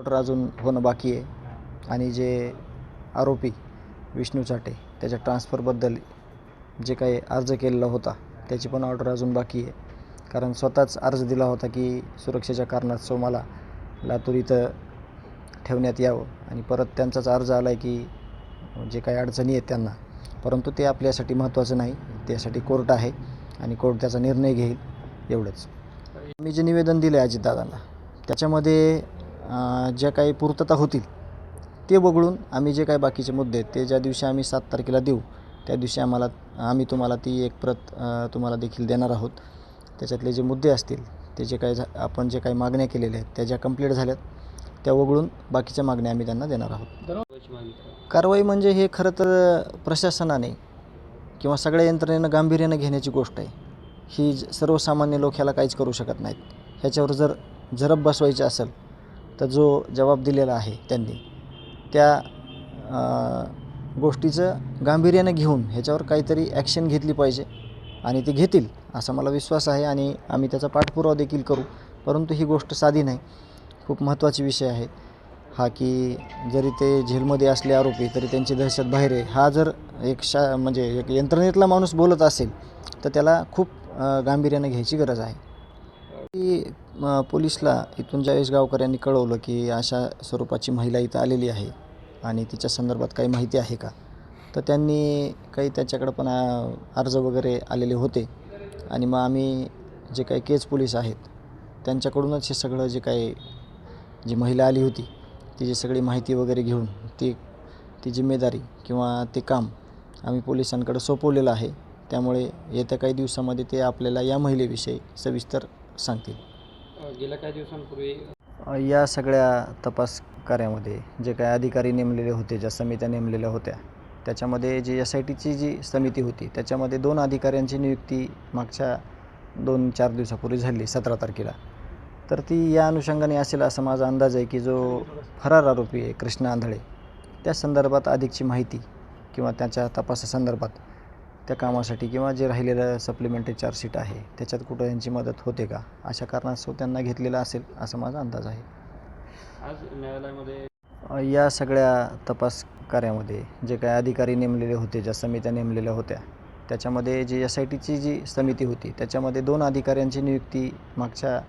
Order अजून होणं बाकी आहे आणि जे आरोपी विष्णू चाटे त्याच्या ट्रान्सफरबद्दल जे काही अर्ज केलेला होता त्याची पण ऑर्डर अजून बाकी आहे. कारण स्वतःच अर्ज दिला होता की सुरक्षेच्या कारणास्तव मला लातूर इथं ठेवण्यात यावं आणि परत त्यांचाच अर्ज आला आहे की जे काही अडचणी आहेत त्यांना, परंतु ते आपल्यासाठी महत्त्वाचं नाही. त्यासाठी कोर्ट आहे आणि कोर्ट त्याचा निर्णय घेईल एवढंच. मी जे निवेदन दिलं आहे अजितदादांना त्याच्यामध्ये ज्या काही पूर्तता होतील ते वगळून आम्ही जे काही बाकीचे मुद्दे आहेत ते ज्या दिवशी आम्ही 7 तारखेला देऊ त्या दिवशी आम्ही तुम्हाला ती एक प्रत तुम्हाला देखील देणार आहोत. त्याच्यातले जे मुद्दे असतील ते जे काही आपण जे काही मागण्या केलेल्या आहेत त्या ज्या कंप्लीट झाल्यात त्या वगळून बाकीच्या मागण्या आम्ही त्यांना देणार आहोत. कारवाई म्हणजे हे खरं तर प्रशासनाने किंवा सगळ्या यंत्रणेनं गांभीर्यानं घेण्याची गोष्ट आहे. ही सर्वसामान्य लोक ह्याला काहीच करू शकत नाहीत. ह्याच्यावर जर झडप बसवायची असेल तर जो जबाब दिलेला आहे त्यांनी त्या गोष्टीचं गांभीर्यानं घेऊन ह्याच्यावर काहीतरी ॲक्शन घेतली पाहिजे आणि ते घेतील असा मला विश्वास आहे आणि आम्ही त्याचा पाठपुरावा देखील करू. परंतु ही गोष्ट साधी नाही, खूप महत्त्वाची विषय आहे हा की जरी ते जेलमध्ये असले आरोपी तरी त्यांची दहशत बाहेर आहे. हा जर म्हणजे एक यंत्रणेतला माणूस बोलत असेल तर त्याला खूप गांभीर्यानं घ्यायची गरज आहे. की पोलिसला इथून ज्यावेळेस गावकऱ्यांनी कळवलं की अशा स्वरूपाची महिला इथं आलेली आहे आणि तिच्या संदर्भात काही माहिती आहे का, तर त्यांनी काही त्याच्याकडं पण अर्ज वगैरे आलेले होते आणि मग आम्ही जे काही केज पोलीस आहेत त्यांच्याकडूनच हे सगळं जे काही जी महिला आली होती तिची सगळी माहिती वगैरे घेऊन ती जिम्मेदारी किंवा ते काम आम्ही पोलिसांकडे सोपवलेलं आहे. त्यामुळे येत्या काही दिवसामध्ये ते आपल्याला या महिलेविषयी सविस्तर सांगतील. गेल्या काही दिवसांपूर्वी या सगळ्या तपास कार्यामध्ये जे काही अधिकारी नेमलेले होते, ज्या समित्या नेमलेल्या होत्या त्याच्यामध्ये जी SITची जी समिती होती त्याच्यामध्ये 2 अधिकाऱ्यांची नियुक्ती मागच्या 2-4 दिवसापूर्वी झाली 17 तारखेला. तर ती या अनुषंगाने असेल असा माझा अंदाज आहे की जो फरार आरोपी आहे कृष्णा आंधळे त्या संदर्भात अधिकची माहिती किंवा त्याच्या तपासासंदर्भात त्या कामासाठी किंवा जे राहिलेलं सप्लिमेंटरी चार्जशीट आहे त्याच्यात कुठं यांची मदत होते का अशा कारणास्तव त्यांना घेतलेला असेल असा माझा अंदाज आहे. आज न्यायालयामध्ये या सगळ्या तपास कार्यामध्ये जे काही अधिकारी नेमलेले होते, ज्या समित्या नेमलेल्या होत्या त्याच्यामध्ये जी SITची जी समिती होती त्याच्यामध्ये 2 अधिकाऱ्यांची नियुक्ती मागच्या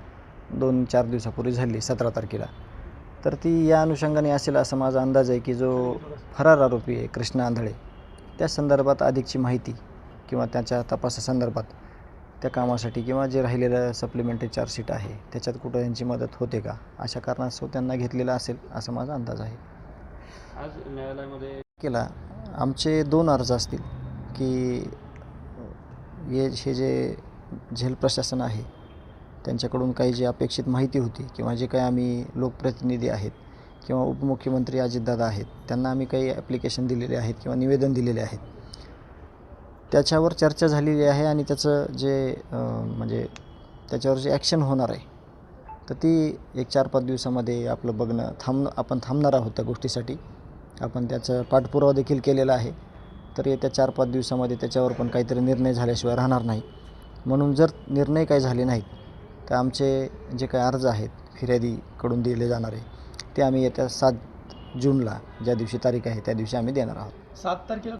2-4 दिवसापूर्वी झाली 17 तारखेला. तर ती या अनुषंगाने असेल असा माझा अंदाज आहे की जो फरार आरोपी आहे कृष्णा आंधळे त्या संदर्भात अधिकची माहिती किंवा त्याच्या तपासासंदर्भात त्या कामासाठी किंवा जे राहिलेलं सप्लिमेंटरी चार्जशीट आहे त्याच्यात कुठं यांची मदत होते का अशा कारणास्तव त्यांना घेतलेला असेल असा माझा अंदाज आहे. आज न्यायालयामध्ये केला आमचे 2 अर्ज असतील की हे जे झेल प्रशासन आहे त्यांच्याकडून काही जी अपेक्षित माहिती होती किंवा जे काही आम्ही लोकप्रतिनिधी आहेत किंवा उपमुख्यमंत्री अजितदादा आहेत त्यांना आम्ही काही ॲप्लिकेशन दिलेले आहेत किंवा निवेदन दिलेले आहेत त्याच्यावर चर्चा झालेली आहे आणि त्याचं जे म्हणजे त्याच्यावर जे ॲक्शन होणार आहे तर ती एक 4-5 दिवसामध्ये आपलं बघणं आपण थांबणार आहोत त्या गोष्टीसाठी. आपण त्याचं पाठपुरावा देखील केलेला आहे. तर येत्या 4-5 दिवसामध्ये त्याच्यावर पण काहीतरी निर्णय झाल्याशिवाय राहणार नाही. म्हणून जर निर्णय काही झाले नाहीत तर आमचे जे काही अर्ज आहेत फिर्यादीकडून दिले जाणारे ते आम्ही येत्या 7 जूनला ज्या दिवशी तारीख आहे त्या दिवशी आम्ही देणार आहोत. 7 तारखेला